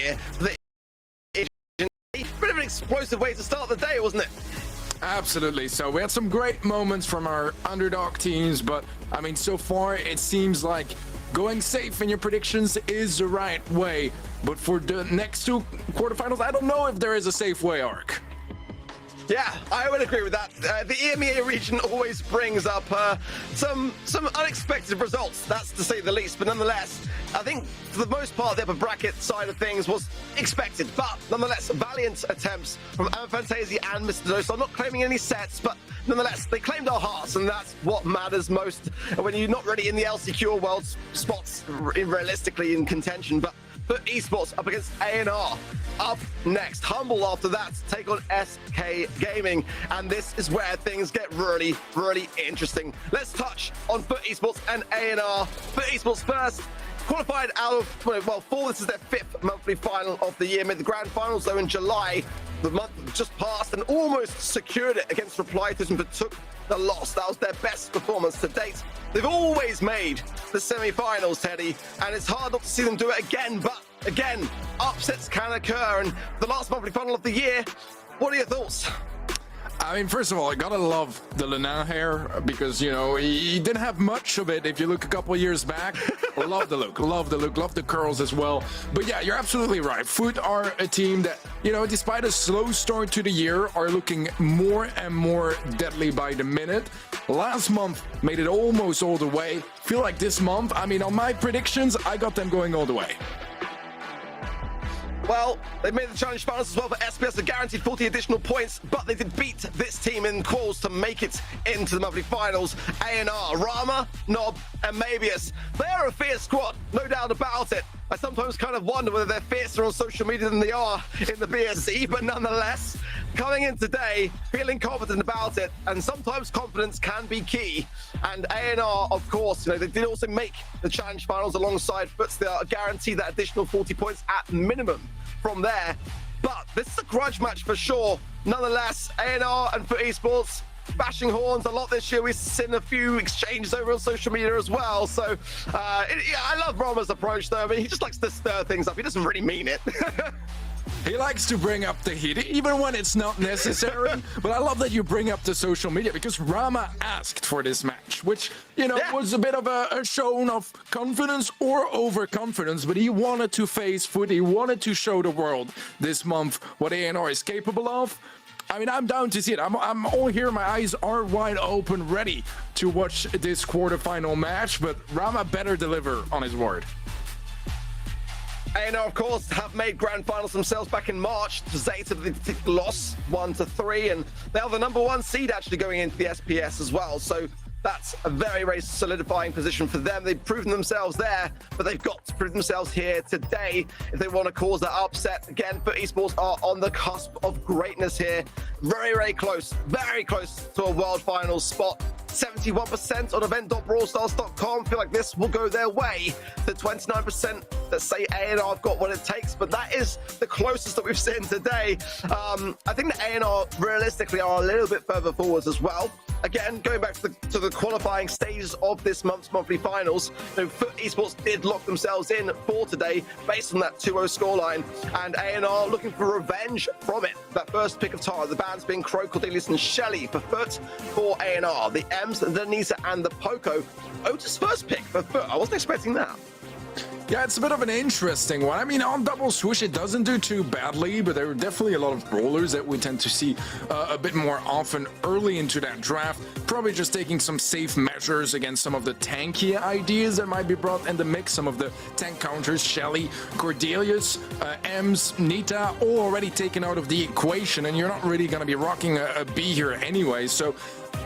here. Bit of an explosive way to start the day, wasn't it? Absolutely. So we had some great moments from our underdog teams, but I mean, so far it seems like going safe in your predictions is the right way. But for the next two quarterfinals, I don't know if there is a safe way, Ark. Yeah, I would agree with that. The EMEA region always brings up some unexpected results, that's to say the least. But nonetheless, I think for the most part, the upper bracket side of things was expected. But nonetheless, valiant attempts from Fantasy and Mr. Dose. I'm not claiming any sets, but nonetheless, they claimed our hearts, and that's what matters most when you're not really in the LCQ world spots realistically in contention. But FUT Esports up against ANR. Up next, Humble after that take on SK Gaming, and this is where things get really, really interesting. Let's touch on FUT Esports and ANR. FUT Esports first. Qualified out of, well, this is their 5th monthly final of the year. Made the grand finals though in July. The month just passed and almost secured it against Reply System, but took the loss. That was their best performance to date. They've always made the semi-finals, Teddy, and it's hard not to see them do it again. But again, upsets can occur, and the last monthly final of the year. What are your thoughts? I mean, first of all, I gotta love the Lena hair because, you know, he didn't have much of it if you look a couple of years back. Love the look, love the curls as well. But yeah, you're absolutely right. FUT are a team that, you know, despite a slow start to the year, are looking more and more deadly by the minute. Last month made it almost all the way. Feel like this month, I mean, on my predictions, I got them going all the way. Well, they made the challenge finals as well for SPS, a guaranteed 40 additional points, but they did beat this team in quals to make it into the monthly finals. ANR, Rama, Nob, and Mabius. They are a fierce squad, no doubt about it. I sometimes kind of wonder whether they're fiercer on social media than they are in the BSC, but nonetheless, coming in today, feeling confident about it, and sometimes confidence can be key. And ANR, of course, you know, they did also make the challenge finals alongside FUT, so they are guaranteed that additional 40 points at minimum from there. But this is a grudge match for sure. Nonetheless, ANR and FUT Esports bashing horns a lot this year. We've seen a few exchanges over on social media as well. So yeah, I love Roma's approach though. I mean, he just likes to stir things up. He doesn't really mean it. He likes to bring up the heat, even when it's not necessary. But I love that you bring up the social media because Rama asked for this match, which, you know, was a bit of a show of confidence or overconfidence. But he wanted to face FUT. He wanted to show the world this month what ANR is capable of. I mean, I'm down to see it. I'm all here. My eyes are wide open, ready to watch this quarterfinal match. But Rama better deliver on his word. ANR, of course, have made grand finals themselves back in March. Zeta, they lost 1-3, and they are the #1 seed actually going into the SPS as well. So that's a very, very solidifying position for them. They've proven themselves there, but they've got to prove themselves here today if they want to cause that upset. Again, FUT Esports are on the cusp of greatness here. Very, very close to a world finals spot. 71% on event.brawlstars.com feel like this will go their way. The 29% that say ANR have got what it takes, but that is the closest that we've seen today. I think the ANR realistically are a little bit further forwards as well. Again, going back to the qualifying stages of this month's monthly finals, you know, FUT Esports did lock themselves in for today based on that 2-0 scoreline, and ANR looking for revenge from it. That first pick of Tara, the bans being Crow, Cordelius, and Shelly for FUT. For ANR, the Ems, the Nisa, and the Poco. Otis' first pick for FUT. I wasn't expecting that. Yeah, it's a bit of an interesting one. I mean, on Double Swoosh, it doesn't do too badly, but there are definitely a lot of brawlers that we tend to see a bit more often early into that draft. Probably just taking some safe measures against some of the tanky ideas that might be brought in the mix. Some of the tank counters, Shelly, Cordelius, Ems, Nita, all already taken out of the equation, and you're not really going to be rocking a B here anyway. So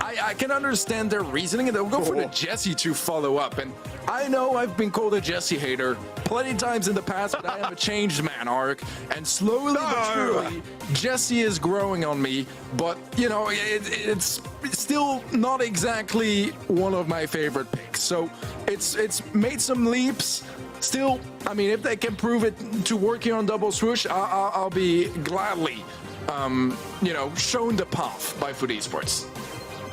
I can understand their reasoning, and they'll go for the Jesse to follow up. And I know I've been called a Jesse hater plenty of times in the past, but I am a changed man, Ark. And slowly but surely, Jesse is growing on me. But, you know, it's still not exactly one of my favorite picks. So it's made some leaps. Still, I mean, if they can prove it to working on Double Swoosh, I'll be gladly, you know, shown the path by FUT Esports.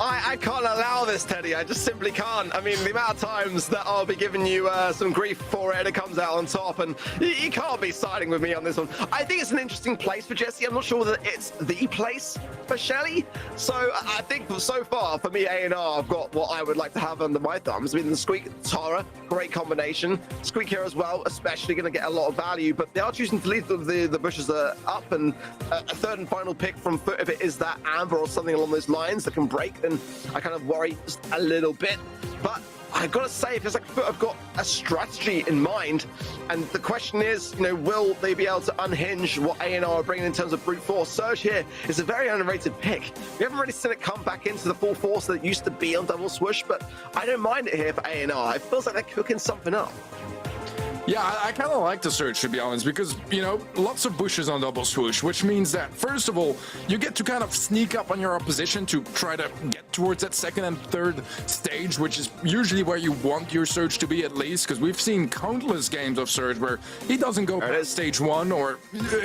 I can't allow this, Teddy. I just simply can't. I mean, the amount of times that I'll be giving you some grief for it and it comes out on top, and you can't be siding with me on this one. I think it's an interesting place for Jesse. I'm not sure that it's the place for Shelly. So I think so far, for me, A&R, I've got what I would like to have under my thumbs. I mean, the Squeak, Tara, great combination. Squeak here as well, especially going to get a lot of value, but they are choosing to leave the bushes up, and a third and final pick from FUT, if it is that Amber or something along those lines that can break, then I kind of worry just a little bit. But I've got to say, it feels like FUT have got a strategy in mind, and the question is, you know, will they be able to unhinge what A&R are bringing in terms of brute force? Surge here is a very underrated pick. We haven't really seen it come back into the full force that it used to be on Double Swoosh, but I don't mind it here for A&R. It feels like they're cooking something up. Yeah, I kind of like the Surge, to be honest, because, you know, lots of bushes on Double Swoosh, which means that, first of all, you get to kind of sneak up on your opposition to try to get towards that second and third stage, which is usually where you want your Surge to be, at least, because we've seen countless games of Surge where he doesn't go past stage 1 or,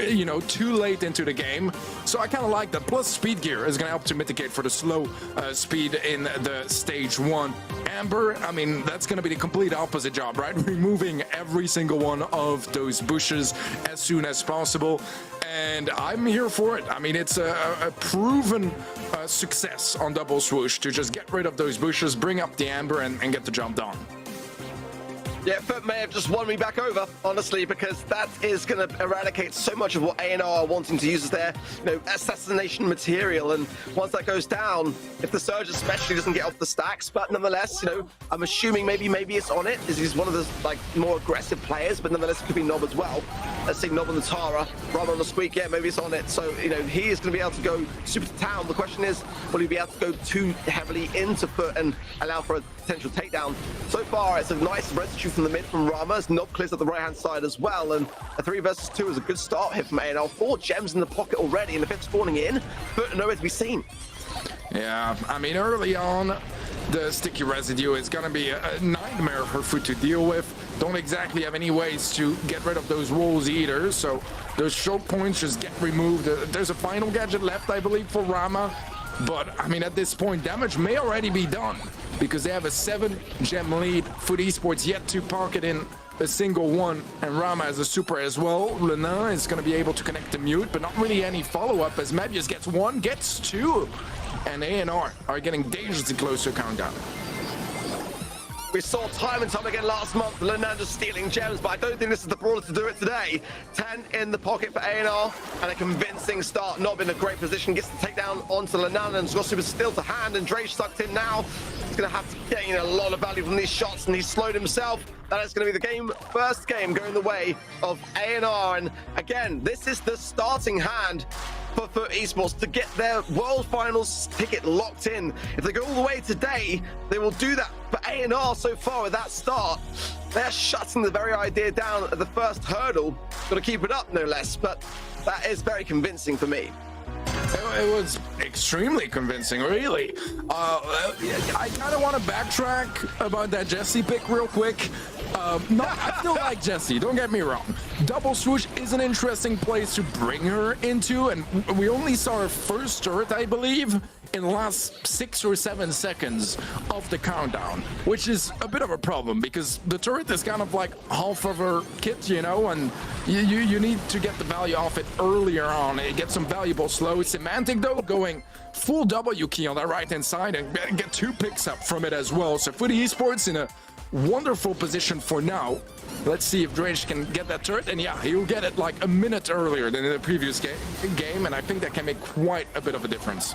you know, too late into the game. So I kind of like that. Plus, speed gear is going to help to mitigate for the slow speed in the stage 1. Amber, I mean, that's going to be the complete opposite job, right? Removing every single one of those bushes as soon as possible, and I'm here for it. I mean, it's a proven success on Double Swoosh to just get rid of those bushes, bring up the Amber, and get the job done. Yeah, FUT may have just won me back over, honestly, because that is going to eradicate so much of what A&R are wanting to use as their, you know, assassination material. And once that goes down, if the Surge especially doesn't get off the stacks, but nonetheless, you know, I'm assuming maybe it's on it, as he's one of the, like, more aggressive players, but nonetheless it could be Nob as well. Let's see Nob on the Tara, Ram on the Squeak, yeah, maybe it's on it. So, you know, he is going to be able to go super to town. The question is, will he be able to go too heavily into FUT and allow for a potential takedown? So far, it's a nice residue from the mid from Rama. Nob clears up the right-hand side as well, and a 3 versus 2 is a good start here from A&R. 4 gems in the pocket already, and the 5th spawning in, but nowhere to be seen. Yeah, I mean, early on, the sticky residue is going to be a nightmare for FUT to deal with. Don't exactly have any ways to get rid of those walls either, so those choke points just get removed. There's a final gadget left, I believe, for Rama. But, I mean, at this point, damage may already be done because they have a 7-gem lead. FUT Esports yet to pocket in a single one, and Rama has a super as well. Lena is going to be able to connect to mute, but not really any follow-up as Mebius gets 1, gets 2. And A&R are getting dangerously close to a countdown. We saw time and time again last month, Lenanda stealing gems, but I don't think this is the brawler to do it today. 10 in the pocket for A&R, and a convincing start. Nob in a great position, gets the takedown onto Lenanda, and got super still to hand, and Drake sucked in now. He's going to have to gain a lot of value from these shots, and he's slowed himself. That is going to be the first game going the way of A&R, and again, this is the starting hand for FUT Esports to get their World Finals ticket locked in. If they go all the way today, they will do that. But A&R so far with that start, they're shutting the very idea down at the first hurdle. Got to keep it up, no less, but that is very convincing for me. It was extremely convincing, really. I kind of want to backtrack about that Jesse pick real quick. No, I still like Jesse, don't get me wrong. Double Swoosh is an interesting place to bring her into, and we only saw her first turret, I believe, in the last 6 or 7 seconds of the countdown, which is a bit of a problem because the turret is kind of like half of her kit, you know, and you need to get the value off it earlier on. It gets some valuable slow. Semantic, though, going full W key on that right-hand side and get 2 picks up from it as well. So FUT Esports in a wonderful position for now. Let's see if Drake can get that turret, and yeah, he'll get it like a minute earlier than in the previous game, and I think that can make quite a bit of a difference.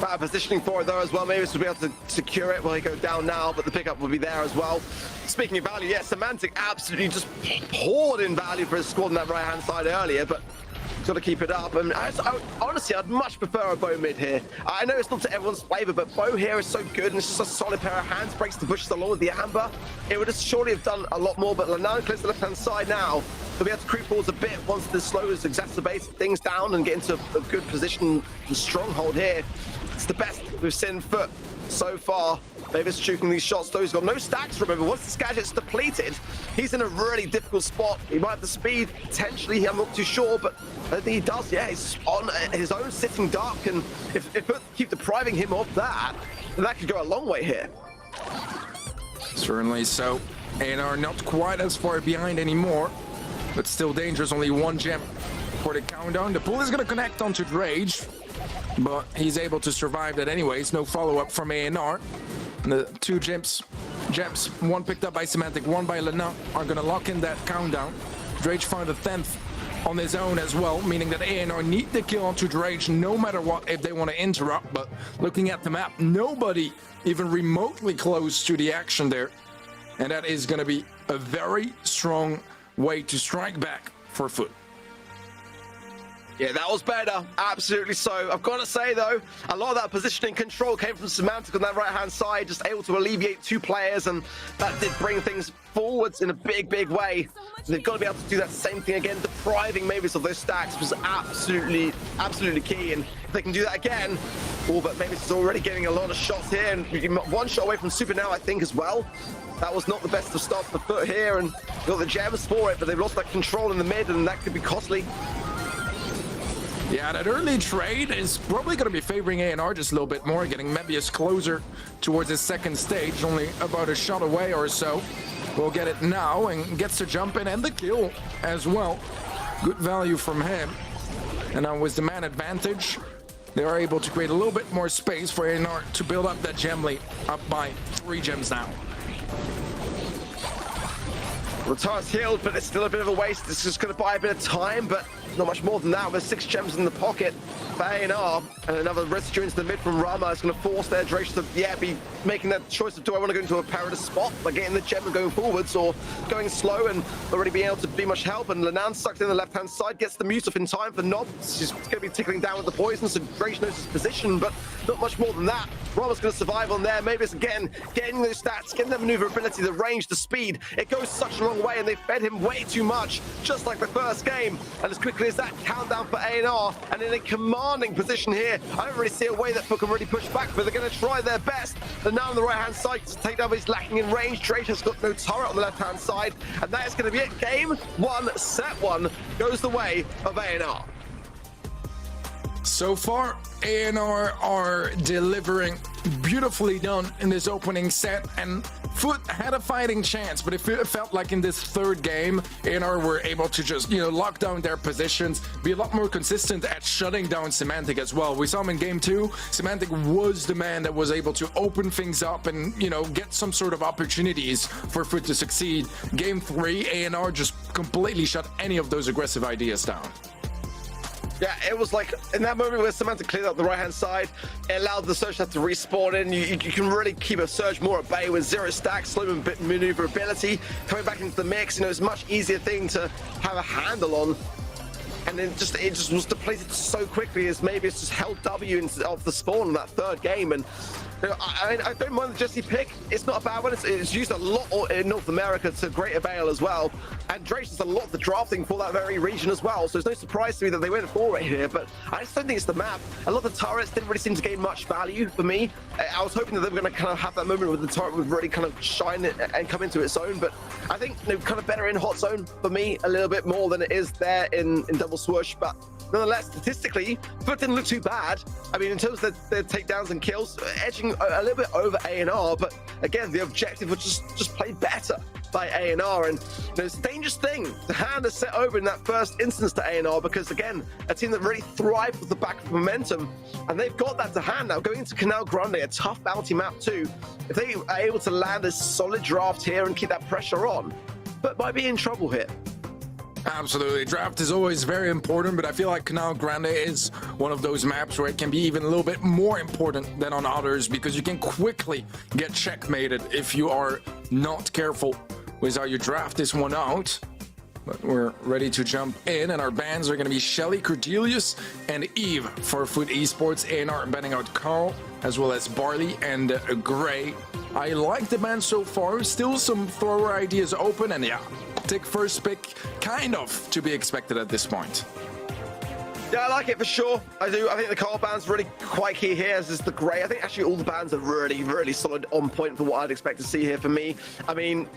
Better positioning for it though as well. Maybe this will be able to secure it. Will he go down now, but the pickup will be there as well. Speaking of value, yeah, Semantic absolutely just poured in value for his squad on that right-hand side earlier, but he's got to keep it up. And honestly, I'd much prefer a bow mid here. I know it's not to everyone's flavor, but bow here is so good, and it's just a solid pair of hands, breaks the bushes along with the amber. It would have surely have done a lot more, but Lenan clears the left-hand side now. He'll be able to creep forwards a bit once the slow is exacerbated things down and get into a good position and stronghold here. It's the best we've seen FUT so far. Mavis shooting these shots, though he's got no stacks, remember. Once this gadget's depleted, he's in a really difficult spot. He might have the speed, potentially, I'm not too sure, but I think he does. Yeah, he's on his own sitting dark, and if FUT keep depriving him of that, then that could go a long way here. Certainly so. ANR not quite as far behind anymore, but still dangerous. Only one gem for the countdown. The pull is going to connect onto Rage, but he's able to survive that anyways. No follow-up from ANR. And the two gems, one picked up by Semantic, one by Lena, are going to lock in that countdown. Drage found a 10th on his own as well, meaning that ANR need the kill onto Drage no matter what if they want to interrupt. But looking at the map, nobody even remotely close to the action there. And that is going to be a very strong way to strike back for FUT. Yeah, that was better. Absolutely so. I've got to say, though, a lot of that positioning control came from Semantic on that right-hand side, just able to alleviate two players, and that did bring things forwards in a big, big way. They've got to be able to do that same thing again. Depriving Mavis of those stacks was absolutely key, and if they can do that again, but Mavis is already getting a lot of shots here, and one shot away from Super now, I think, as well. That was not the best of starts for FUT here, and got the gems for it, but they've lost that control in the mid, and that could be costly. Yeah, that early trade is probably going to be favoring ANR just a little bit more, getting Mebius closer towards his second stage, only about a shot away or so. We'll get it now and gets to jump in and the kill as well. Good value from him. And now with the man advantage, they are able to create a little bit more space for ANR to build up that gem lead, up by 3 gems now. Latar's healed, but it's still a bit of a waste. It's just going to buy a bit of time, but not much more than that. With 6 gems in the pocket for ANR, and another residue into the mid from Rama is going to force their Drake to, be making that choice of, do I want to go into a Paradise spot by getting the gem and going forwards, or going slow and already being able to be much help. And Lenan sucked in the left-hand side, gets the mute off in time for Nob. She's going to be tickling down with the poison, so Drake knows his position, but not much more than that. Rama's going to survive on there. Maybe it's again getting those stats, getting the maneuverability, the range, the speed. It goes such a long way, and they fed him way too much, just like the first game. And as quickly as that, countdown for ANR, and in a commanding position here. I don't really see a way that FUT can really push back, but they're going to try their best. And now on the right-hand side to take down, but he's lacking in range. Drake has got no turret on the left-hand side, and that is going to be it. Game 1, set 1 goes the way of ANR. So far, ANR are delivering beautifully done in this opening set, and FUT had a fighting chance, but it felt like in this third game, ANR were able to just, lock down their positions, be a lot more consistent at shutting down Semantic as well. We saw him in game 2. Semantic was the man that was able to open things up and, get some sort of opportunities for FUT to succeed. Game 3, ANR just completely shut any of those aggressive ideas down. Yeah, it was like in that moment where Samantha cleared up the right-hand side, it allowed the Surge to respawn in. You can really keep a Surge more at bay with 0 stacks, slow maneuverability, coming back into the mix. It's a much easier thing to have a handle on. And then it just was depleted so quickly as maybe it's just held W off the spawn in that third game. And I don't mind the Jesse pick. It's not a bad one. It's used a lot in North America to great avail as well. And Drake does a lot of the drafting for that very region as well. So it's no surprise to me that they went for it here. But I just don't think it's the map. A lot of the turrets didn't really seem to gain much value for me. I was hoping that they were going to kind of have that moment where the turret would really kind of shine and come into its own. But I think kind of better in hot zone for me a little bit more than it is there in double swoosh. But nonetheless, statistically, FUT didn't look too bad. I mean, in terms of their takedowns and kills, edging a little bit over ANR, but again, the objective was just played better by ANR. And it's a dangerous thing to hand a set over in that first instance to ANR, because again, a team that really thrived with the back of momentum, and they've got that to hand now. Going into Canal Grande, a tough bounty map too, if they are able to land a solid draft here and keep that pressure on, but might be in trouble here. Absolutely. Draft is always very important, but I feel like Canal Grande is one of those maps where it can be even a little bit more important than on others, because you can quickly get checkmated if you are not careful with how you draft this one out. But we're ready to jump in, and our bans are going to be Shelly, Cordelius, and Eve for FUT Esports. ANR banning out Carl, as well as Barley and Gray. I like the ban so far. Still some thrower ideas open, and yeah, take first pick, kind of to be expected at this point. Yeah, I like it for sure. I do. I think the car band's really quite key here, as is the grey. I think actually all the bands are really, really solid, on point for what I'd expect to see here for me. I mean,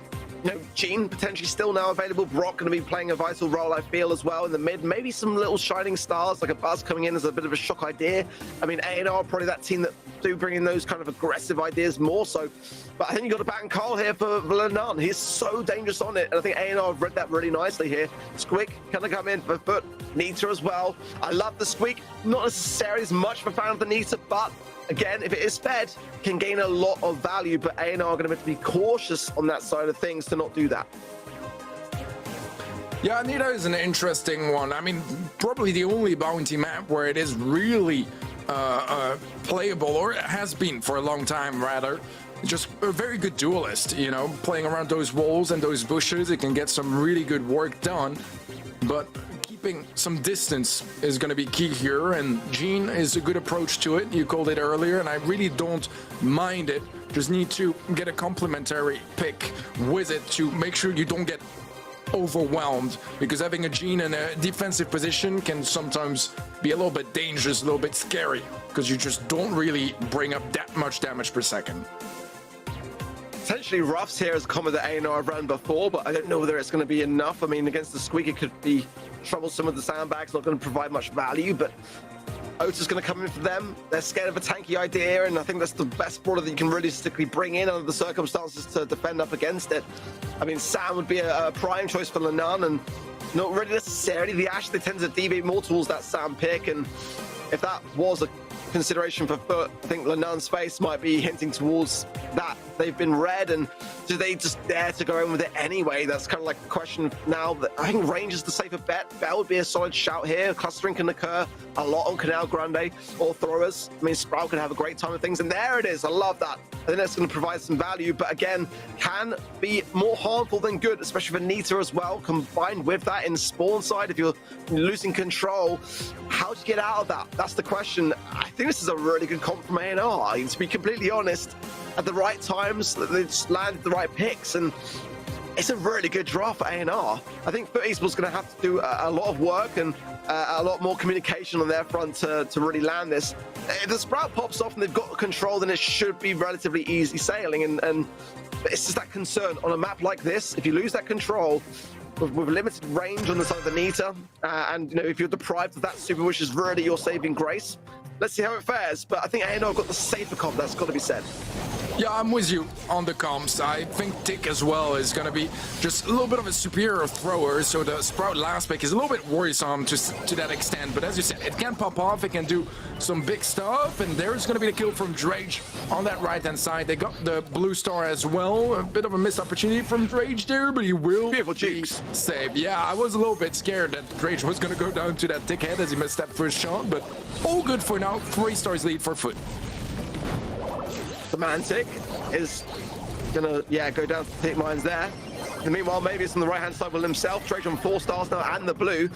you know, Gene potentially still now available. Brock going to be playing a vital role, I feel, as well in the mid. Maybe some little shining stars like a Buzz coming in as a bit of a shock idea. I mean, A&R are probably that team that do bring in those kind of aggressive ideas more so. But I think you got to back and Carl here for Lenan. He's so dangerous on it, and I think A&R have read that really nicely here. Squeak kind of come in for FUT. Nita as well. I love the Squeak. Not necessarily as much of a fan of the Nita, but again, if it is fed, can gain a lot of value, but A&R are going to have to be cautious on that side of things to not do that. Yeah, Nita is an interesting one. I mean, probably the only bounty map where it is really playable, or it has been for a long time, rather. Just a very good duelist, you know, playing around those walls and those bushes, it can get some really good work done, but keeping some distance is going to be key here, and Gene is a good approach to it. You called it earlier, and I really don't mind it. Just need to get a complementary pick with it to make sure you don't get overwhelmed, because having a Gene in a defensive position can sometimes be a little bit dangerous, a little bit scary, because you just don't really bring up that much damage per second. Potentially Ruffs here as a combo that A&R have run before, but I don't know whether it's going to be enough. I mean, against the Squeak, it could be troublesome with the sandbags, not going to provide much value, but Ota's going to come in for them. They're scared of a tanky idea, and I think that's the best brawler that you can realistically bring in under the circumstances to defend up against it. I mean, Sam would be a prime choice for Lenan, and not really necessarily the Ashe. They tend to deviate more towards that Sam pick, and if that was a consideration for FUT, I think Lenan's face might be hinting towards that. They've been read, and do they just dare to go in with it anyway? That's kind of like the question now. That I think range is the safer bet. Bell would be a solid shout here. Clustering can occur a lot on Canal Grande or throwers. I mean, Sprout can have a great time of things, and there it is. I love that. I think that's going to provide some value, but again, can be more harmful than good, especially for Nita as well. Combined with that in spawn side, if you're losing control, how do you get out of that? That's the question. I think this is a really good comp from A&R. To be completely honest, at the right times, they just landed the right picks, and it's a really good draw for A&R. I think FUT Esports is going to have to do a lot of work and a lot more communication on their front to really land this. If the Sprout pops off and they've got control, then it should be relatively easy sailing, and it's just that concern on a map like this. If you lose that control with limited range on the side of the Nita, and you know, if you're deprived of that super, which is really your saving grace, let's see how it fares. But I think A&R got the safer comp, that's got to be said. Yeah, I'm with you on the comps. I think Tick as well is going to be just a little bit of a superior thrower, so the Sprout last pick is a little bit worrisome to that extent. But as you said, it can pop off, it can do some big stuff, and there's going to be the kill from Drage on that right-hand side. They got the blue star as well. A bit of a missed opportunity from Drage there, but he will be saved. Yeah, I was a little bit scared that Drage was going to go down to that Tick head as he missed that first shot, but all good for now. 3 stars lead for FUT. The Mantic is gonna, go down to the Tick mines there. And meanwhile, maybe it's on the right-hand side with himself. Drake on 4 stars now and the blue.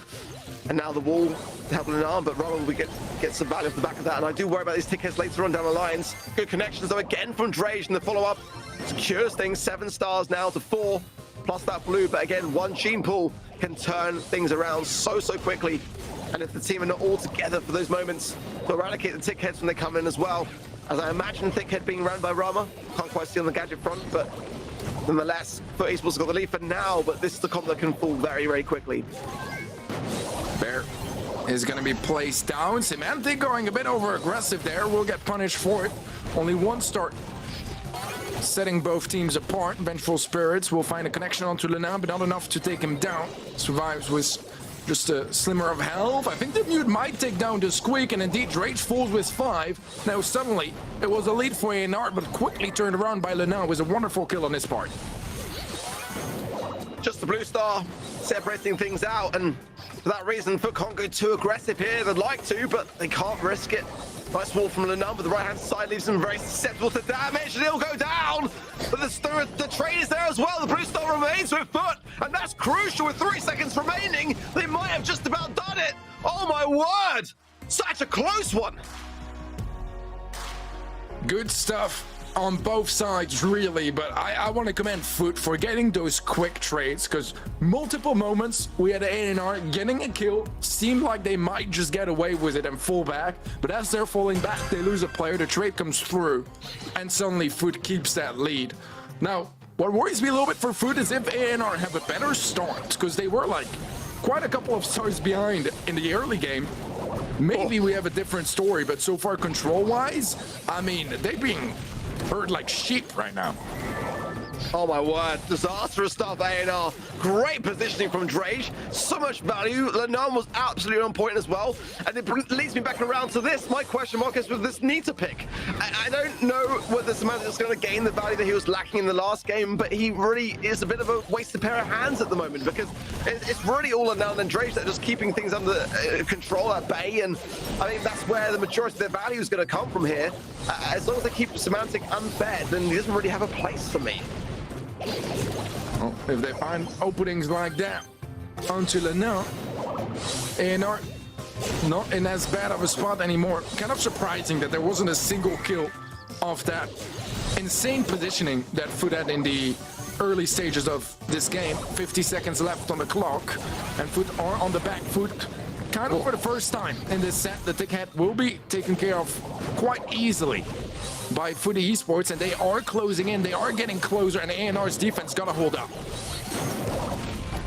And now the wall to help an arm, but Roman will get some value off the back of that. And I do worry about these tickets later on down the lines. Good connections though again from Drake, and the follow-up secures things. 7 stars now to 4, plus that blue. But again, one Gene pool can turn things around so quickly. And if the team are not all together for those moments to eradicate the tick heads when they come in as well. As I imagine Thickhead being ran by Rama. Can't quite see on the gadget front, but nonetheless, FUT Esports has got the lead for now, but this is the comp that can fall very quickly. Bear is going to be placed down. Semantic going a bit over aggressive there. Will get punished for it. Only 1 start setting both teams apart. Vengeful Spirits will find a connection onto Lenan, but not enough to take him down. Survives with just a slimmer of health. I think the Mute might take down the Squeak, and indeed Drake falls with 5. Now suddenly it was a lead for A&R, but quickly turned around by Lenan. Was a wonderful kill on his part. Just the blue star separating things out, and for that reason FUT can't go too aggressive here. They'd like to, but they can't risk it. Nice wall from Lenan, but the right-hand side leaves them very susceptible to damage, and he'll go down. But the trade is there as well. The blue star remains with FUT, and that's crucial with 3 seconds remaining. They might have just about done it. Oh my word! Such a close one. Good stuff on both sides, really, but I want to commend FUT for getting those quick trades, because multiple moments we had ANR getting a kill, seemed like they might just get away with it and fall back, but as they're falling back, they lose a player, the trade comes through, and suddenly FUT keeps that lead. Now, what worries me a little bit for FUT is if ANR have a better start, because they were like quite a couple of stars behind in the early game. Maybe we have a different story, but so far control-wise, I mean, they're being herd like sheep right now. Oh my word, disastrous stuff, ANR. Great positioning from Drage, so much value. Lenan was absolutely on point as well. And it leads me back around to this. My question mark is with this Nita pick. I don't know whether Semantic is going to gain the value that he was lacking in the last game, but he really is a bit of a wasted pair of hands at the moment, because it's really all Lenan and Drage that are just keeping things under control at bay. And I think that's where the majority of their value is going to come from here. As long as they keep Semantic unfed, then he doesn't really have a place for me. Well, if they find openings like that onto Lenan, ANR not in as bad of a spot anymore. Kind of surprising that there wasn't a single kill off that insane positioning that FUT had in the early stages of this game. 50 seconds left on the clock, and FUT are on the back foot. Kind of for the first time in this set, the Tickhead will be taken care of quite easily by FUT Esports, and they are closing in, they are getting closer, and ANR's defense gotta hold up.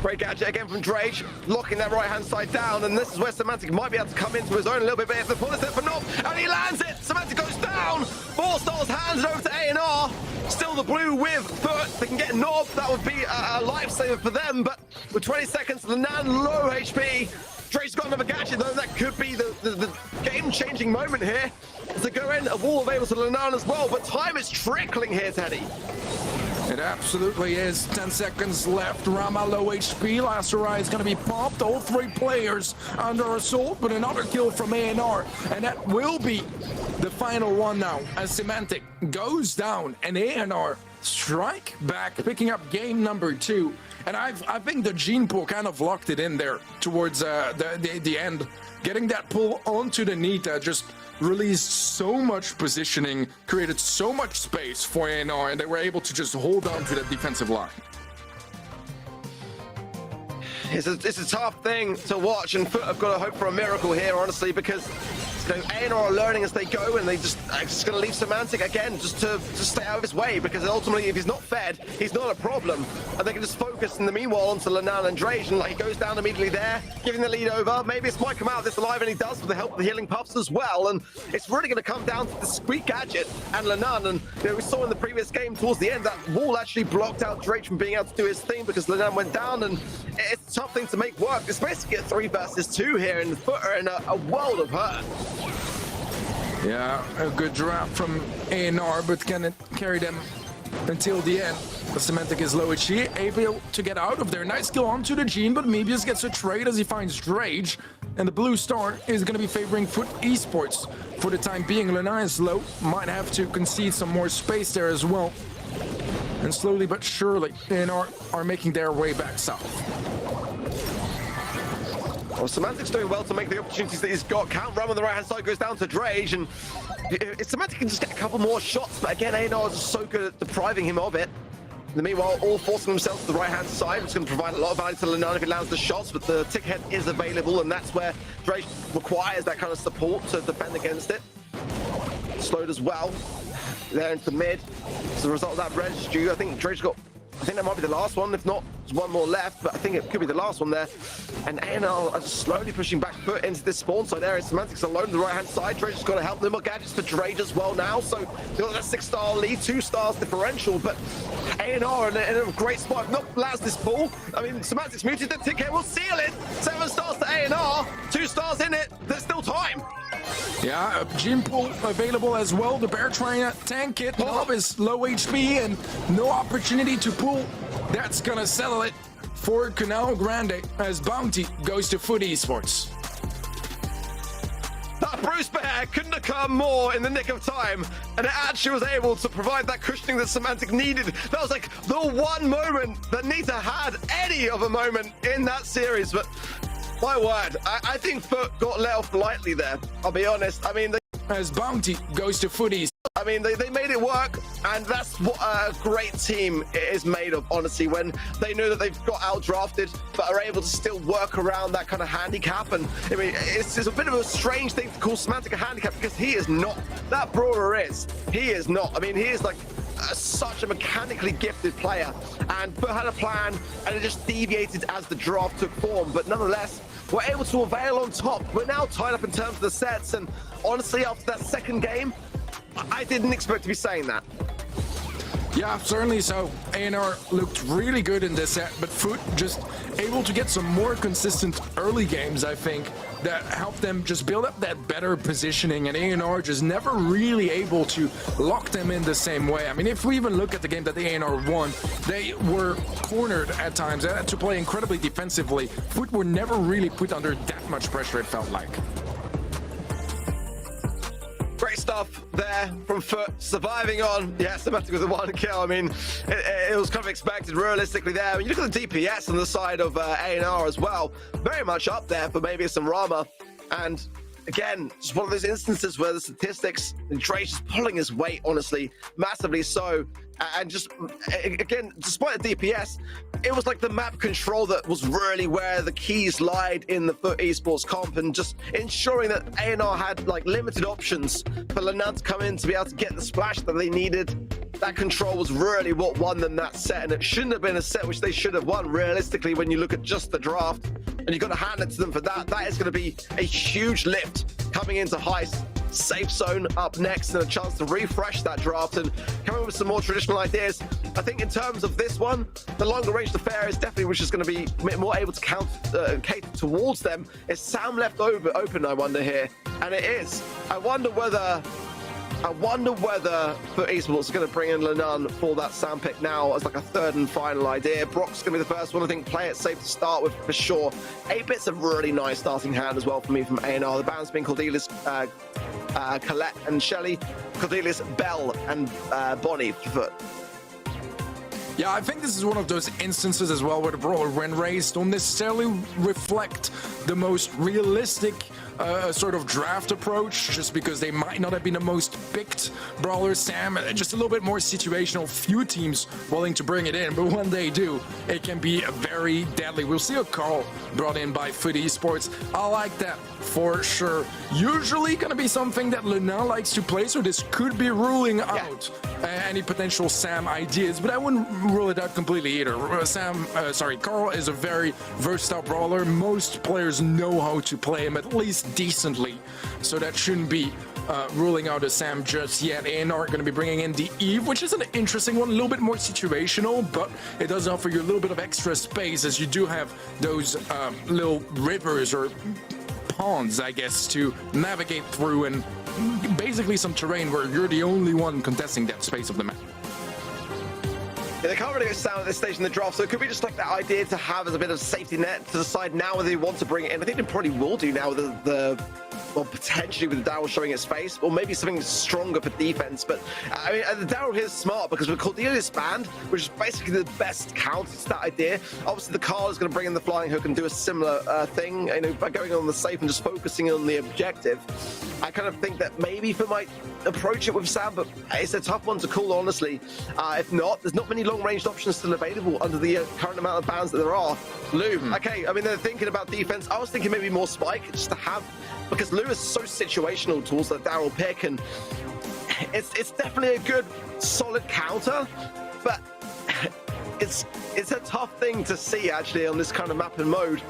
Great gadget again from Drage, locking that right-hand side down, and this is where Semantic might be able to come into his own a little bit, but if the pull is there for Knob, and he lands it! Semantic goes down! 4 stars hands over to ANR, still the blue with FUT, they can get Knob, that would be a lifesaver for them, but with 20 seconds, Lenan low HP, Drake's got another gadget though, that could be the game-changing moment here. To go in, a wall available to Lenan as well, but time is trickling here, Teddy. It absolutely is. 10 seconds left. Rama low HP. Lacerai is going to be popped. All 3 players under assault, but another kill from ANR. And that will be the final one now, as Semantic goes down and ANR strike back, picking up game number 2. And I think the gene pool kind of locked it in there towards the end. Getting that pull onto the Nita just released so much positioning, created so much space for ANR, and they were able to just hold on to that defensive line. It's a tough thing to watch, and FUT have got to hope for a miracle here, honestly, because ANR are learning as they go, and they just going to leave Semantic again just to stay out of his way, because ultimately if he's not fed, he's not a problem, and they can just focus in the meanwhile onto Lenan and Drage, and like he goes down immediately there, giving the lead over. Maybe it might come out of this alive, and he does with the help of the healing puffs as well, and it's really going to come down to the squeak gadget and Lenan, and we saw in the previous game towards the end that wall actually blocked out Drage from being able to do his thing because Lenan went down, and it's a tough thing to make work. It's basically a 3 versus 2 here, and FUT are in a world of hurt. Yeah, a good drop from ANR, but can it carry them until the end? The Semantic is low HP, able to get out of there. Nice kill onto the Gene, but Mebius gets a trade as he finds Drage, and the blue star is going to be favoring FUT Esports for the time being. Lenan is low, might have to concede some more space there as well. And slowly but surely, ANR are making their way back south. Well, Semantic's doing well to make the opportunities that he's got. Count run on the right-hand side goes down to Drage, and if Semantic can just get a couple more shots, but again, ANR is so good at depriving him of it. In the meanwhile, all forcing themselves to the right-hand side, which is going to provide a lot of value to Lenan if he lands the shots, but the Tickhead is available, and that's where Drage requires that kind of support to defend against it. Slowed as well. There into mid. As a result of that residue, I think Drage's got... I think that might be the last one, if not, there's one more left, but I think it could be the last one there. And ANR are just slowly pushing back FUT into this spawn side area. Semantics alone on the right-hand side. Drage has got to help them. More gadgets for Drage as well now, so they've got that 6-star lead, 2 stars differential, but ANR in a great spot. If not lands this pull, I mean, Semantics muted, the Ticket will seal it. 7 stars to ANR, 2 stars in it, there's still time. Yeah, a gym pool available as well. The bear trying to tank it. Knob is low HP and no opportunity to pull. That's gonna settle it for Canal Grande as Bounty goes to FUT Esports. That Bruce Bear couldn't have come more in the nick of time, and it actually was able to provide that cushioning that Semantic needed. That was like the one moment that Nita had any of a moment in that series, but my word, I think FUT got let off lightly there. I'll be honest. I mean, as Bounty goes to Footies. I mean, they made it work, and that's what a great team is made of, honestly, when they know that they've got out-drafted, but are able to still work around that kind of handicap. And, I mean, it's a bit of a strange thing to call Semantic a handicap, because he is not. That Brawler is. He is not. I mean, he is like such a mechanically gifted player, and had a plan, and it just deviated as the draft took form. But nonetheless, we're able to avail on top. We're now tied up in terms of the sets, and honestly, after that second game, I didn't expect to be saying that. Yeah, certainly so. ANR looked really good in this set, but FUT just able to get some more consistent early games, I think, that helped them just build up that better positioning, and ANR just never really able to lock them in the same way. I mean, if we even look at the game that the ANR won, they were cornered at times. They had to play incredibly defensively. FUT were never really put under that much pressure, it felt like. Great stuff there from FUT, surviving on. Yeah, Semantic with the 1 kill. I mean, it was kind of expected realistically there. I mean, you look at the DPS on the side of ANR as well. Very much up there for maybe some Rama. And again, just one of those instances where the statistics, and Dre's just pulling his weight, honestly, massively so. And just, again, despite the DPS, it was like the map control that was really where the keys lied in the FUT esports comp, and just ensuring that ANR had like limited options for Lenan to come in to be able to get the splash that they needed. That control was really what won them that set, and it shouldn't have been a set which they should have won realistically when you look at just the draft. And you've got to hand it to them for that. That is going to be a huge lift coming into Heist. Safe zone up next, and a chance to refresh that draft and come up with some more traditional ideas. I think in terms of this one, the longer range affair is definitely which is going to be more able to cater towards them. Is Sam left open, I wonder here? And it is. I wonder whether FUT Esports are going to bring in Lenan for that Sam pick now as like a third and final idea. Brock's going to be the first one. I think play it safe to start with for sure. 8-bit's a really nice starting hand as well for me from ANR. The band's been Cordelius, Colette and Shelly, Cordelius, Bell and Bonnie for FUT. Yeah, I think this is one of those instances as well where the Brawler win rates don't necessarily reflect the most realistic sort of draft approach, just because they might not have been the most picked Brawlers. Sam, just a little bit more situational, few teams willing to bring it in, but when they do, it can be very deadly. We'll see a call brought in by FUT Esports. I like that for sure. Usually gonna be something that Lenan likes to play, so this could be ruling out any potential Sam ideas, but I wouldn't rule it out completely either. Carl is a very versatile brawler. Most players know how to play him at least decently, so that shouldn't be ruling out a Sam just yet. ANR going to be bringing in the Eve, which is an interesting one, a little bit more situational, but it does offer you a little bit of extra space, as you do have those little rivers or ponds, I guess, to navigate through, and basically some terrain where you're the only one contesting that space of the map. Yeah, they can't really go Sam at this stage in the draft, so it could be just like that idea to have as a bit of safety net to decide now whether they want to bring it in. I think they probably will do now with well, potentially with the Daryl showing its face, or maybe something stronger for defense. But I mean, the Daryl here is smart, because with Cordelius banned, which is basically the best counter to that idea. Obviously, the Carl is going to bring in the flying hook and do a similar thing, you know, by going on the safe and just focusing on the objective. I kind of think that maybe FUT might approach it with Sam, but it's a tough one to call, honestly. If not, there's not many long-range options still available under the current amount of bans that there are. Lou, okay, I mean, they're thinking about defense. I was thinking maybe more Spike, just to have, because Lou is so situational towards the Daryl pick, and it's definitely a good, solid counter, but it's a tough thing to see actually on this kind of map and mode.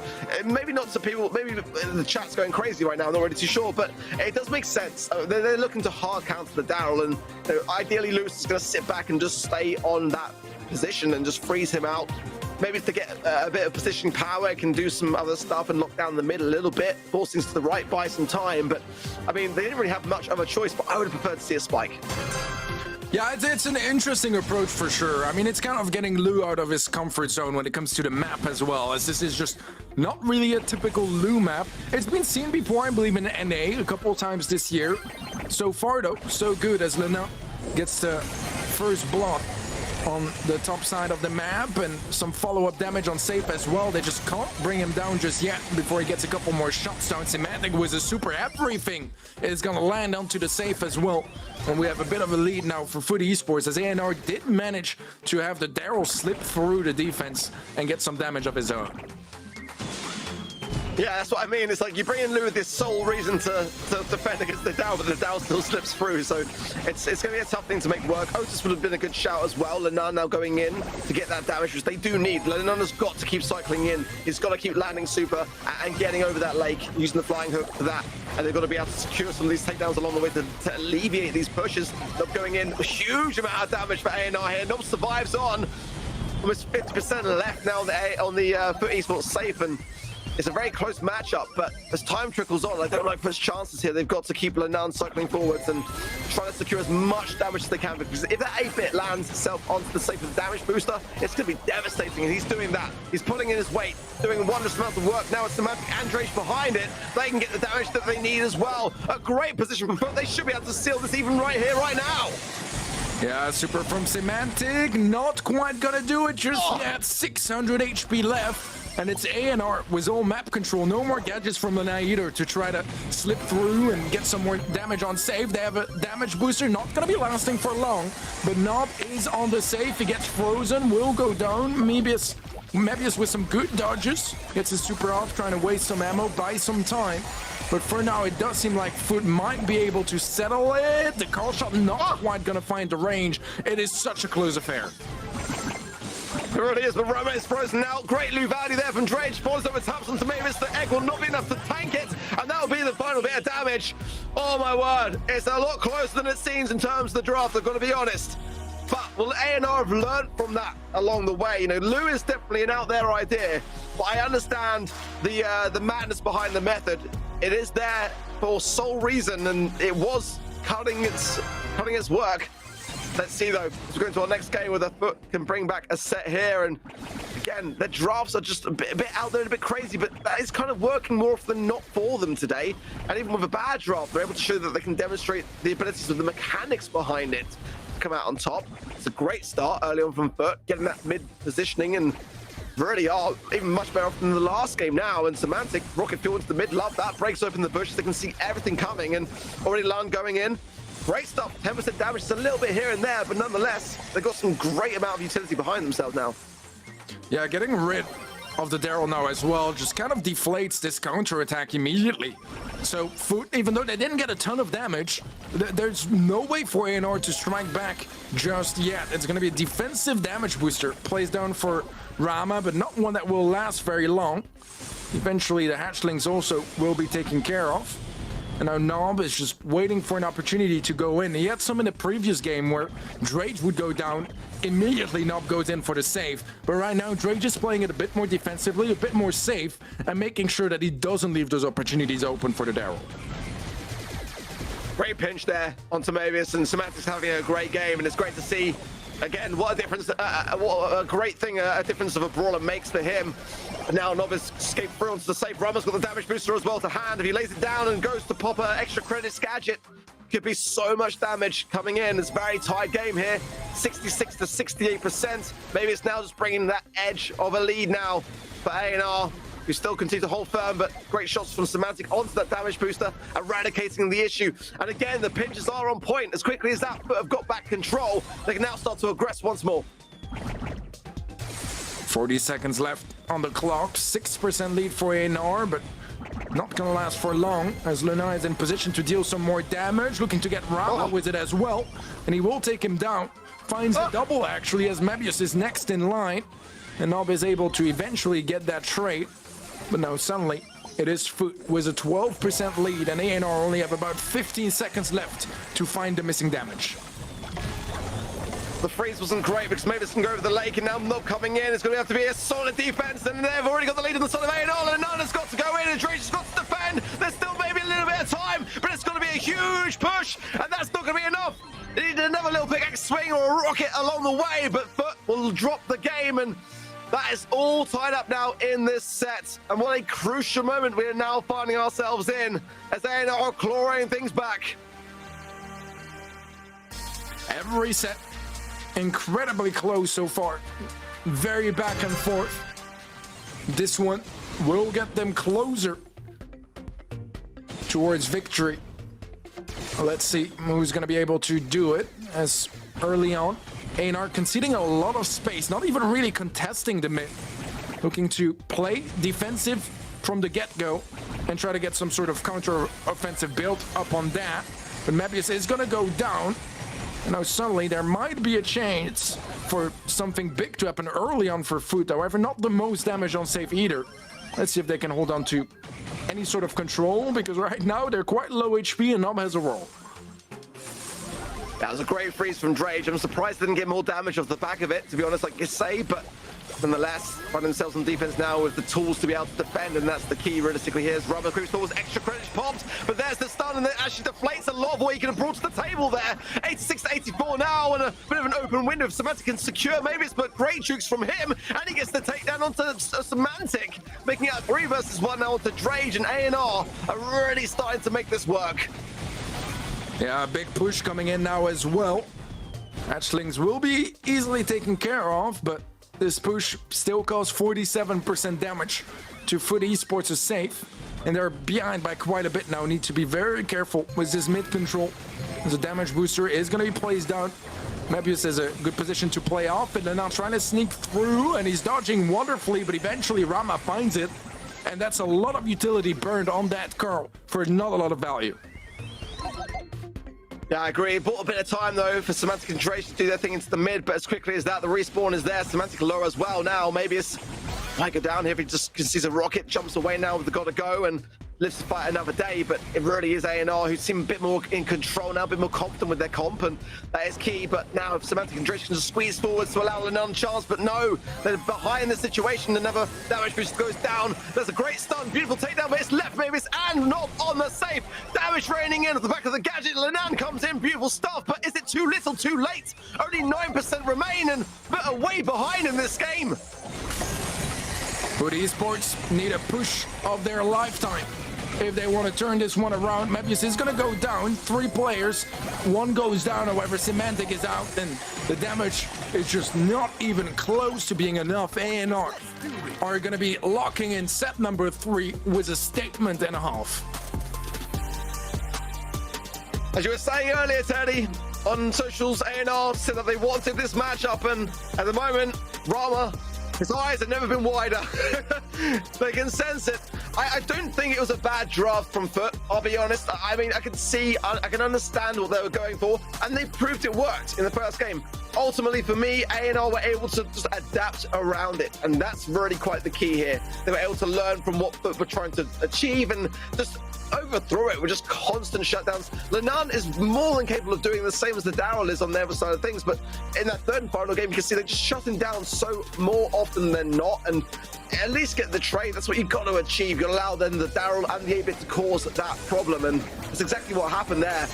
Maybe not to people, maybe the chat's going crazy right now, I'm not really too sure, but it does make sense. They're looking to hard counter the Daryl, and you know, ideally Lewis is going to sit back and just stay on that position and just freeze him out. Maybe to get a bit of positioning power, it can do some other stuff and lock down the middle a little bit, force things to the right, buy some time. But I mean, they didn't really have much of a choice, but I would have preferred to see a Spike. Yeah, it's an interesting approach for sure. I mean, it's kind of getting Lou out of his comfort zone when it comes to the map as well, as this is just not really a typical Lou map. It's been seen before, I believe, in NA a couple of times this year. So far, though, so good, as Lenan gets the first block on the top side of the map, and some follow-up damage on Safe as well. They just can't bring him down just yet before he gets a couple more shots down. Semantic with a super everything is gonna land onto the Safe as well. And we have a bit of a lead now for FUT Esports, as ANR did manage to have the Daryl slip through the defense and get some damage of his own. Yeah, that's what I mean. It's like you bring in Lou with this sole reason to defend against the Dow, but the Dow still slips through. So it's going to be a tough thing to make work. Otis would have been a good shout as well. Lenan now going in to get that damage, which they do need. Lenan has got to keep cycling in. He's got to keep landing super and getting over that lake, using the flying hook for that. And they've got to be able to secure some of these takedowns along the way to alleviate these pushes. Nob going in, a huge amount of damage for ANR here. Nob survives on. Almost 50% left now on the FUT Esports Safe, and it's a very close matchup, but as time trickles on, I don't like FUT's chances here. They've got to keep Lenan cycling forwards and try to secure as much damage as they can, because if that 8-bit lands itself onto the Safe with the damage booster, it's going to be devastating, and he's doing that. He's putting in his weight, doing wondrous amounts of work. Now it's Semantic and Drake behind it. They can get the damage that they need as well. A great position for FUT. They should be able to seal this even right here, right now. Yeah, super from Semantic, not quite gonna do it just yet. 600 HP left. And it's ANR with all map control. No more gadgets from Lena either to try to slip through and get some more damage on Safe. They have a damage booster, not going to be lasting for long. But Nob is on the Safe. He gets frozen, will go down. Mebius with some good dodges. Gets his super off, trying to waste some ammo, buy some time. But for now, it does seem like FUT might be able to settle it. The call shot not quite going to find the range. It is such a close affair. It really is, but Roma is frozen out. Great Luvaldi there from Dredge. Falls over taps onto Mavis. The egg will not be enough to tank it, and that'll be the final bit of damage. Oh my word, it's a lot closer than it seems in terms of the draft, I've got to be honest. But will ANR have learned from that along the way? You know, Lou is definitely an out there idea, but I understand the madness behind the method. It is there for sole reason, and it was cutting its work. Let's see though, as we go into our next game where the FUT can bring back a set here, and again, the drafts are just a bit out there and a bit crazy, but that is kind of working more often than not for them today. And even with a bad draft, they're able to show that they can demonstrate the abilities of the mechanics behind it, come out on top. It's a great start early on from FUT, getting that mid positioning, and really are even much better off than the last game now. And Semantic, rocket fuel into the mid, love that, breaks open the bushes, they can see everything coming, and already Lan going in. Great stuff, 10% damage, just a little bit here and there, but nonetheless, they've got some great amount of utility behind themselves now. Yeah, getting rid of the Daryl now as well just kind of deflates this counter-attack immediately. So FUT, even though they didn't get a ton of damage, there's no way for ANR to strike back just yet. It's going to be a defensive damage booster, plays down for Rama, but not one that will last very long. Eventually, the hatchlings also will be taken care of. And now Nob is just waiting for an opportunity to go in. He had some in the previous game where Drage would go down. Immediately, Nob goes in for the save. But right now, Drage is playing it a bit more defensively, a bit more safe, and making sure that he doesn't leave those opportunities open for the Daryl. Great pinch there onto Mavis, and Semantic's having a great game, and it's great to see. Again, what a difference, what a great thing a difference of a brawler makes for him. Now Novice escaped through onto the Safe. Rama's got the damage booster as well to hand. If he lays it down and goes to pop an extra credits gadget, could be so much damage coming in. It's a very tight game here, 66 to 68%. Maybe it's now just bringing that edge of a lead now for ANR, who still continue to hold firm, but great shots from Semantic onto that damage booster, eradicating the issue. And again, the pinches are on point. As quickly as that FUT have got back control, they can now start to aggress once more. 40 seconds left on the clock, 6% lead for ANR, but not gonna last for long, as Luna is in position to deal some more damage, looking to get Rama with it as well, and he will take him down. Finds the double actually, as Mebius is next in line, and Nob is able to eventually get that trade. But now suddenly it is FUT with a 12% lead, and ANR only have about 15 seconds left to find the missing damage. The freeze wasn't great because Mavis can go over the lake, and now Nob coming in. It's going to have to be a solid defense, and they've already got the lead on the side of ANR, and Nana's got to go in, and Drake has got to defend. There's still maybe a little bit of time, but it's going to be a huge push, and that's not going to be enough. They need another little pickaxe swing or a rocket along the way, but FUT will drop the game, and that is all tied up now in this set. And what a crucial moment we are now finding ourselves in, as ANR are clawing things back. Every set incredibly close so far. Very back and forth. This one will get them closer towards victory. Let's see who's going to be able to do it, as early on ANR conceding a lot of space, not even really contesting the mid, looking to play defensive from the get-go and try to get some sort of counter-offensive build up on that. But Mebius is going to go down. And now suddenly there might be a chance for something big to happen early on for FUT. However, not the most damage on safe either. Let's see if they can hold on to any sort of control, because right now they're quite low HP and Nob has a roll. That was a great freeze from Drage. I'm surprised they didn't get more damage off the back of it, to be honest, like you say, but nonetheless, find themselves on defense now with the tools to be able to defend, and that's the key realistically here. As Rubber creeps forward, extra credit popped, but there's the stun, and it actually deflates a lot of what he can have brought to the table there. 86 to 84 now, and a bit of an open window. If Semantic can secure, maybe it's but great jukes from him, and he gets the takedown onto Semantic, making it a 3 versus 1 now onto Drage, and ANR are really starting to make this work. Yeah, a big push coming in now as well. Hatchlings will be easily taken care of, but this push still caused 47% damage to FUT Esports is safe, and they're behind by quite a bit now. Need to be very careful with this mid control. The damage booster is going to be placed down. Mebius is a good position to play off, and they're now trying to sneak through, and he's dodging wonderfully, but eventually Rama finds it, and that's a lot of utility burned on that Carl for not a lot of value. Yeah, I agree. It bought a bit of time, though, for Semantic and Drage to do their thing into the mid, but as quickly as that, the respawn is there. Semantic low as well now. Maybe it's might go down here if he just sees a rocket, jumps away now with the gotta go, and lives to fight another day. But it really is ANR who seem a bit more in control now, a bit more confident with their comp, and that is key. But now if Semantic and Drage can just squeeze forwards to allow Lenon a chance, but no, they're behind the situation. Another damage boost goes down. There's a great stun, beautiful takedown, but it's left Mavis and not on the safe. Damage raining in at the back of the gadget. Lenon comes in, beautiful stuff, but is it too little, too late? Only 9% remain, and but way behind in this game. FUT Esports need a push of their lifetime if they want to turn this one around. Mebius is going to go down. 3 players. 1 goes down, however, Semantic is out, and the damage is just not even close to being enough. ANR are going to be locking in set number 3 with a statement and a half. As you were saying earlier, Teddy, on socials, ANR said that they wanted this matchup, and at the moment, Rama, his eyes have never been wider. They can sense it. I don't think it was a bad draft from FUT, I'll be honest. I mean, I can understand what they were going for, and they proved it worked in the first game. Ultimately, for me, ANR were able to just adapt around it, and that's really quite the key here. They were able to learn from what FUT were trying to achieve and just overthrow it with just constant shutdowns. Lenon is more than capable of doing the same as the Daryl is on the other side of things, but in that third and final game, you can see they just shut him down so more often than not, and at least get the trade. That's what you've got to achieve. You've got to allow then the Daryl and the 8-bit to cause that problem, and that's exactly what happened there.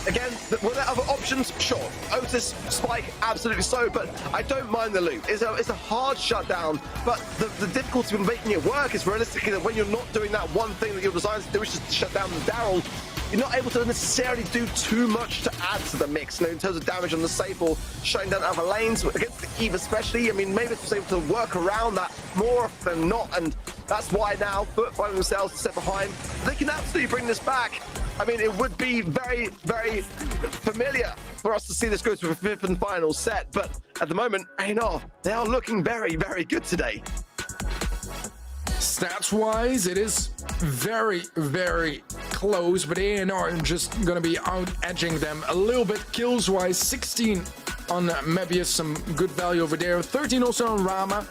Again, were there other options? Sure. Otis, Spike, absolutely so, but I don't mind the loop. It's a hard shutdown, but the difficulty with making it work is realistically that when you're not doing that one thing that you're designed to do, which is to shut down the Daryl, you're not able to necessarily do too much to add to the mix, in terms of damage on the safe or shutting down other lanes. Against the Eve especially, I mean, maybe it's able to work around that more often than not, and that's why now FUT finding themselves a step behind. They can absolutely bring this back. I mean, it would be very, very familiar for us to see this go to a 5th and final set, but at the moment, ANR, they are looking very, very good today. Stats-wise, it is very, very close, but ANR are just going to be out-edging them a little bit. Kills-wise, 16 on Mebius, some good value over there. 13 also on Rama.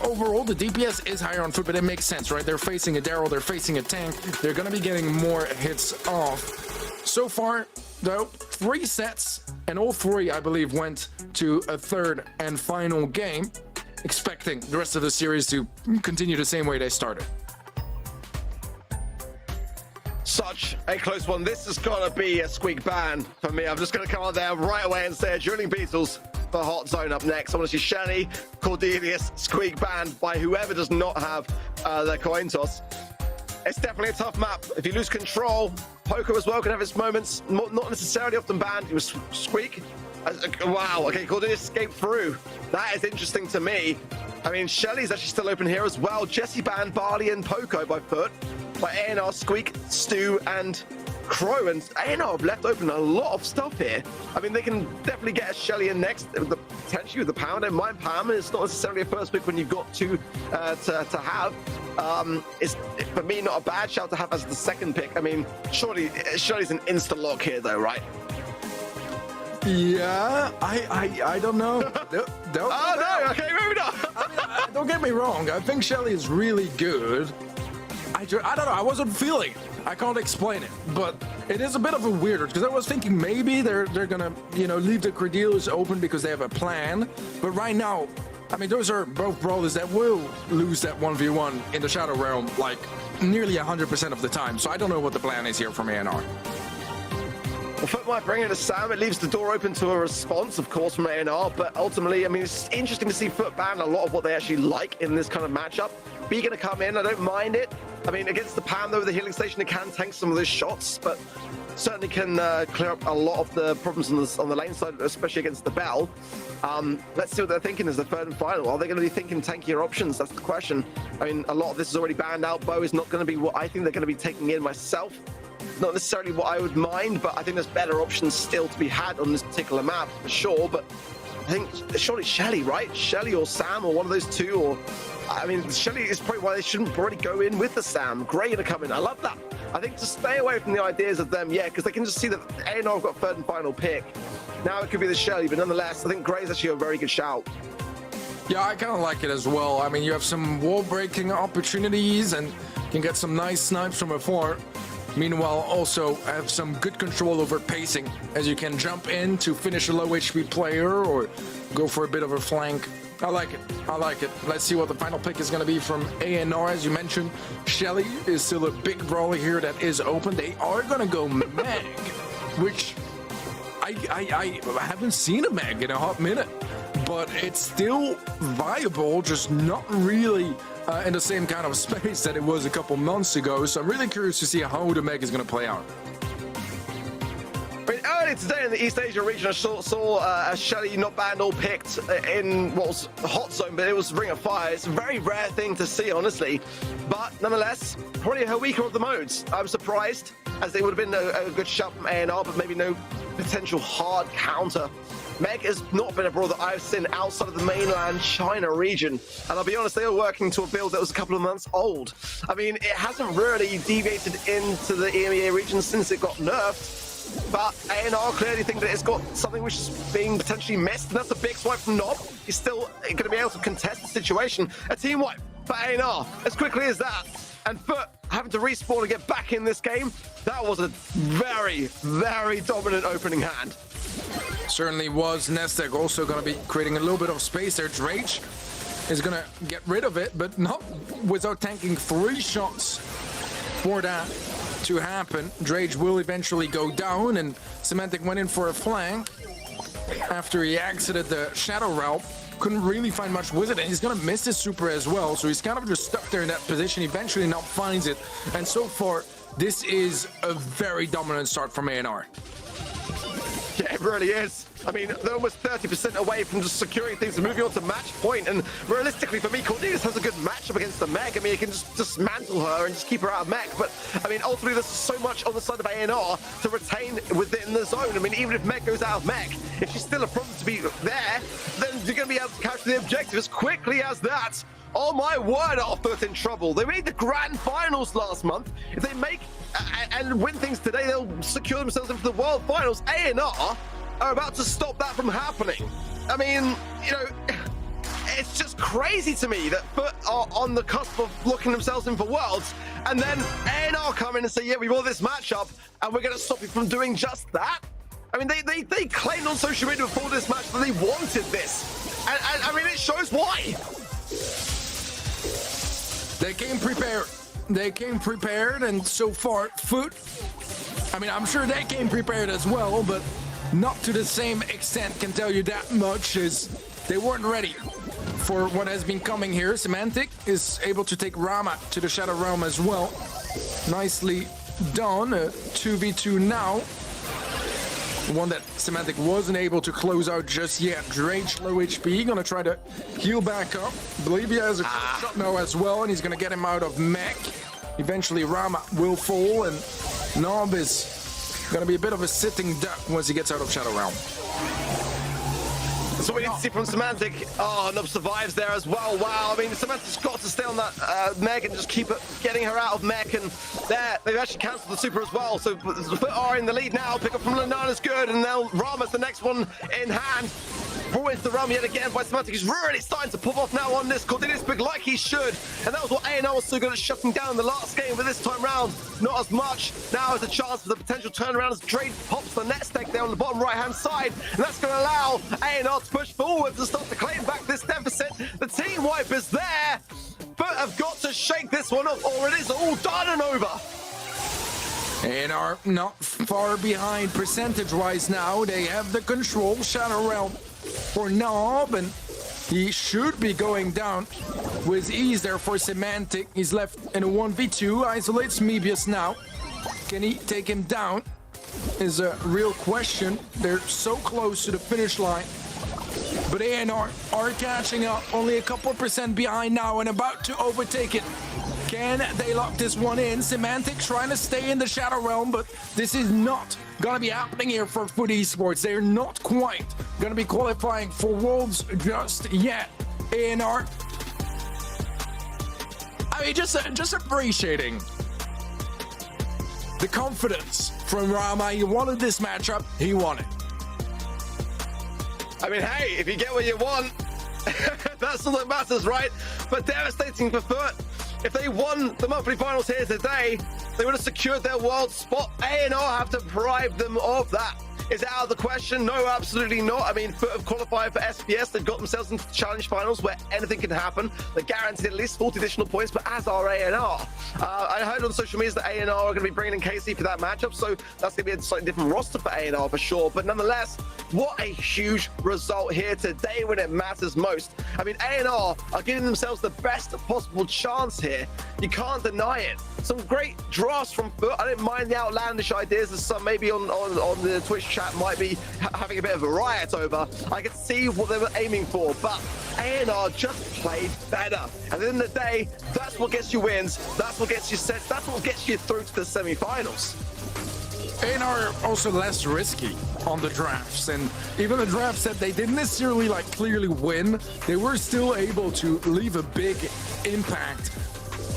Overall, the DPS is higher on FUT, but it makes sense, right? They're facing a Daryl, they're facing a tank. They're going to be getting more hits off. So far, though, 3 sets, and all 3, I believe, went to a 3rd and final game, expecting the rest of the series to continue the same way they started. Such a close one. This has got to be a squeak ban for me. I'm just going to come out there right away and say Drilling Beatles for Hot Zone up next. I want to see Shani, Cordelius, squeak banned by whoever does not have their coin toss. It's definitely a tough map. If you lose control, Poker as well can have its moments. Not necessarily often banned. It was Squeak. Wow, okay, cool. Did escape through. That is interesting to me. I mean, Shelly's actually still open here as well. Jesse banned Barley and Poco by FUT, by ANR, Squeak, Stu, and Crow. And ANR have left open a lot of stuff here. I mean, they can definitely get a Shelly in next, potentially with the Power. Don't mind Power. It's not necessarily a first pick when you've got two to have. It's, for me, not a bad shout to have as the second pick. I mean, surely Shelly's an insta-lock here, though, right? Yeah, I don't know. No, okay, maybe not. I mean, don't get me wrong. I think Shelly is really good. I don't know. I wasn't feeling it. I can't explain it, but it is a bit of a weird because I was thinking maybe they're gonna leave the Cordelius open because they have a plan. But right now, I mean, those are both brawlers that will lose that 1v1 in the Shadow Realm like nearly 100% of the time. So I don't know what the plan is here from ANR. Well, FUT might bring it to Sam. It leaves the door open to a response, of course, from ANR. But ultimately, I mean, it's interesting to see FUT ban a lot of what they actually like in this kind of matchup. B going to come in. I don't mind it. I mean, against the Pam, though, the healing station, it can tank some of those shots, but certainly can clear up a lot of the problems on the lane side, especially against the Bell. Let's see what they're thinking as the third and final. Are they going to be thinking tankier options? That's the question. I mean, a lot of this is already banned out. Bow is not going to be what I think they're going to be taking in myself. Not necessarily what I would mind, but I think there's better options still to be had on this particular map, for sure. But I think surely Shelly, right? Shelly or Sam or one of those two, or... I mean, Shelly is probably why they shouldn't already go in with the Sam. Gray to come in. I love that. I think to stay away from the ideas of them, yeah, because they can just see that ANR have got third and final pick. Now it could be the Shelly, but nonetheless, I think Gray's actually a very good shout. Yeah, I kind of like it as well. I mean, you have some wall-breaking opportunities and can get some nice snipes from afar. Meanwhile, also have some good control over pacing, as you can jump in to finish a low HP player or go for a bit of a flank. I like it. I like it. Let's see what the final pick is going to be from ANR. As you mentioned, Shelly is still a big brawler here that is open. They are going to go Meg, which I haven't seen a Meg in a hot minute, but it's still viable, just not really in the same kind of space that it was a couple months ago. So I'm really curious to see how the Meg is going to play out. I mean, earlier today in the East Asia region, I saw a Shelly not banned or picked in what was Hot Zone, but it was Ring of Fire. It's a very rare thing to see, honestly. But nonetheless, probably her weaker of the modes. I'm surprised, as it would have been a good shot from ANR, but maybe no potential hard counter. Meg has not been a brawler that I've seen outside of the mainland China region. And I'll be honest, they were working to a build that was a couple of months old. I mean, it hasn't really deviated into the EMEA region since it got nerfed. But ANR clearly think that it's got something which is being potentially missed, and that's a big swipe from Nob. He's still going to be able to contest the situation. A team wipe for ANR as quickly as that. And FUT having to respawn and get back in this game, that was a very, very dominant opening hand. Certainly was. Nestek also going to be creating a little bit of space there. Drage is going to get rid of it, but not without tanking 3 shots for that to happen. Drage will eventually go down, and Semantic went in for a flank after he exited the Shadow Realm. Couldn't really find much with it, and he's gonna miss his super as well, so he's kind of just stuck there in that position. Eventually not finds it, and so far this is a very dominant start from ANR. Yeah, it really is. I mean, they're almost 30% away from just securing things and moving on to match point. And realistically, for me, Cornelius has a good matchup against the Meg. I mean, he can just dismantle her and just keep her out of Meg. But, I mean, ultimately, there's so much on the side of ANR to retain within the zone. I mean, even if Meg goes out of Meg, if she's still a problem to be there, then you're going to be able to capture the objective as quickly as that. Oh my word, are FUT in trouble. They made the grand finals last month. If they make and win things today, they'll secure themselves into the world finals. ANR are about to stop that from happening. I mean, you know, it's just crazy to me that FUT are on the cusp of looking themselves in for worlds, and then ANR come in and say, yeah, we want this matchup, and we're going to stop you from doing just that. I mean, they claimed on social media before this match that they wanted this. And I mean, it shows why. They came prepared. They came prepared, and so far, FUT, I mean, I'm sure they came prepared as well, but not to the same extent, can tell you that much, as they weren't ready for what has been coming here. Semantic is able to take Rama to the Shadow Realm as well. Nicely done. 2v2 now. one that Semantic wasn't able to close out just yet. Drage low HP, gonna try to heal back up. Believe he has a shot now as well, and he's gonna get him out of mech. Eventually Rama will fall, and Nob is gonna be a bit of a sitting duck once he gets out of Shadow Realm. That's what we need to see from Semantic. Oh, Nob survives there as well. Wow, I mean, Semantic's got to stay on that Meg and just keep getting her out of mech. And there, they've actually cancelled the super as well. So FUT are in the lead now. Pick up from Lanana is good. And now Rama's the next one in hand. Brought into the realm yet again by Semantic. He's really starting to pop off now on this Cordelis Big like he should. And that was what A&R was so good at shutting down the last game. But this time round, not as much. Now is a chance for the potential turnaround as Drake pops the net stack there on the bottom right-hand side. And that's going to allow A&R to push forward to start to claim back this deficit. The team wipe is there. But have got to shake this one up or it is all done and over. A&R not far behind percentage-wise now. They have the control. Shadow Realm for Nob, and he should be going down with ease there for Semantic. He's left in a 1v2. Isolates Mebius now. Can he take him down? Is a real question. They're so close to the finish line. But A&R are catching up. Only a couple % behind now and about to overtake it. Can they lock this one in? Semantic trying to stay in the Shadow Realm, but this is not gonna be happening here for FUT Esports. They're not quite gonna be qualifying for Worlds just yet. A&R, I mean, just appreciating the confidence from Rama. He wanted this matchup, he won it. I mean, hey, if you get what you want, that's all that matters, right? But devastating for FUT. If they won the monthly finals here today, they would have secured their world spot. A&R have to bribe them of that. Is it out of the question? No, absolutely not. I mean, FUT have qualified for SPS. They've got themselves into the challenge finals where anything can happen. They're guaranteed at least 40 additional points, but as are A&R. I heard on social media that A&R are going to be bringing in KC for that matchup, so that's going to be a slightly different roster for A&R for sure. But nonetheless, what a huge result here today when it matters most. I mean, A&R are giving themselves the best possible chance here. You can't deny it. Some great drafts from FUT. I don't mind the outlandish ideas that some maybe on the Twitch chat might be having a bit of a riot over. I can see what they were aiming for, but A&R just played better. At the end of the day, that's what gets you wins. That's what gets you sets. That's what gets you through to the semi-finals. A&R also less risky on the drafts, and even the drafts that they didn't necessarily like clearly win, they were still able to leave a big impact.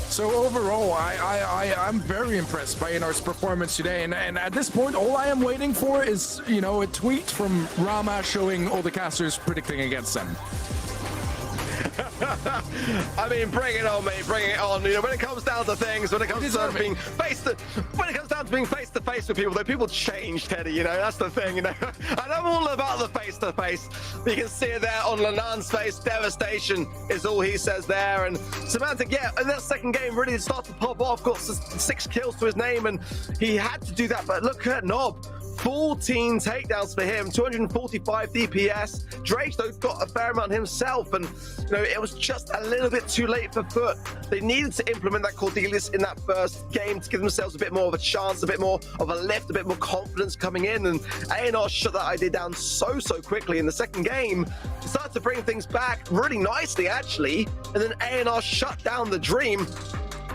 So overall, I'm very impressed by A&R's performance today, and at this point, all I am waiting for is, you know, a tweet from Rama showing all the casters predicting against them. I mean, bring it on, mate. Bring it on. You know, when it comes down to things, when it comes down to being face to face with people, though, people change, Teddy. You know, that's the thing. You know, and I'm all about the face to face. You can see it there on Lanan's face. Devastation is all he says there. And Semantic, yeah, in that second game, really started to pop off. Got 6 kills to his name, and he had to do that. But look at Nob. 14 takedowns for him, 245 DPS. Drake, though, got a fair amount himself, and you know, it was just a little bit too late for FUT. They needed to implement that Cordelis in that first game to give themselves a bit more of a chance, a bit more of a lift, a bit more confidence coming in, and A&R shut that idea down so quickly. In the second game, they started to bring things back really nicely, actually, and then A&R shut down the dream,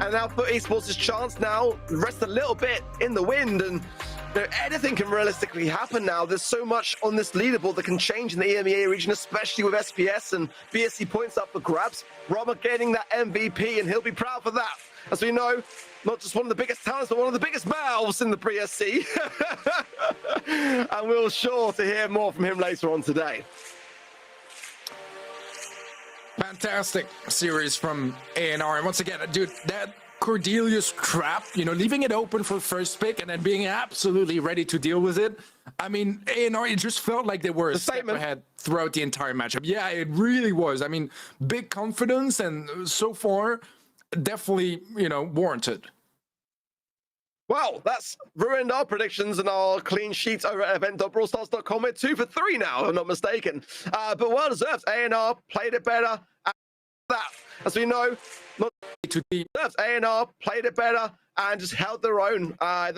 and now FUT Esports' chance now rests a little bit in the wind, and you know, anything can realistically happen now. There's so much on this leaderboard that can change in the EMEA region, especially with SPS and BSC points up for grabs. Rama getting that MVP, and he'll be proud for that. As we know, not just one of the biggest talents, but one of the biggest mouths in the BSC. And we're sure to hear more from him later on today. Fantastic series from A&R. And once again, dude, that Cordelius trap, you know, leaving it open for first pick and then being absolutely ready to deal with it. I mean, A&R, it just felt like they were a step ahead throughout the entire matchup. Yeah, it really was. I mean, big confidence, and so far, definitely, you know, warranted. Well, that's ruined our predictions and our clean sheets over at event.brawlstars.com. We're 2 for 3 now, if I'm not mistaken. But well deserved. A&R played it better. That, as we know, not to deserves. A&R played it better and just held their own. They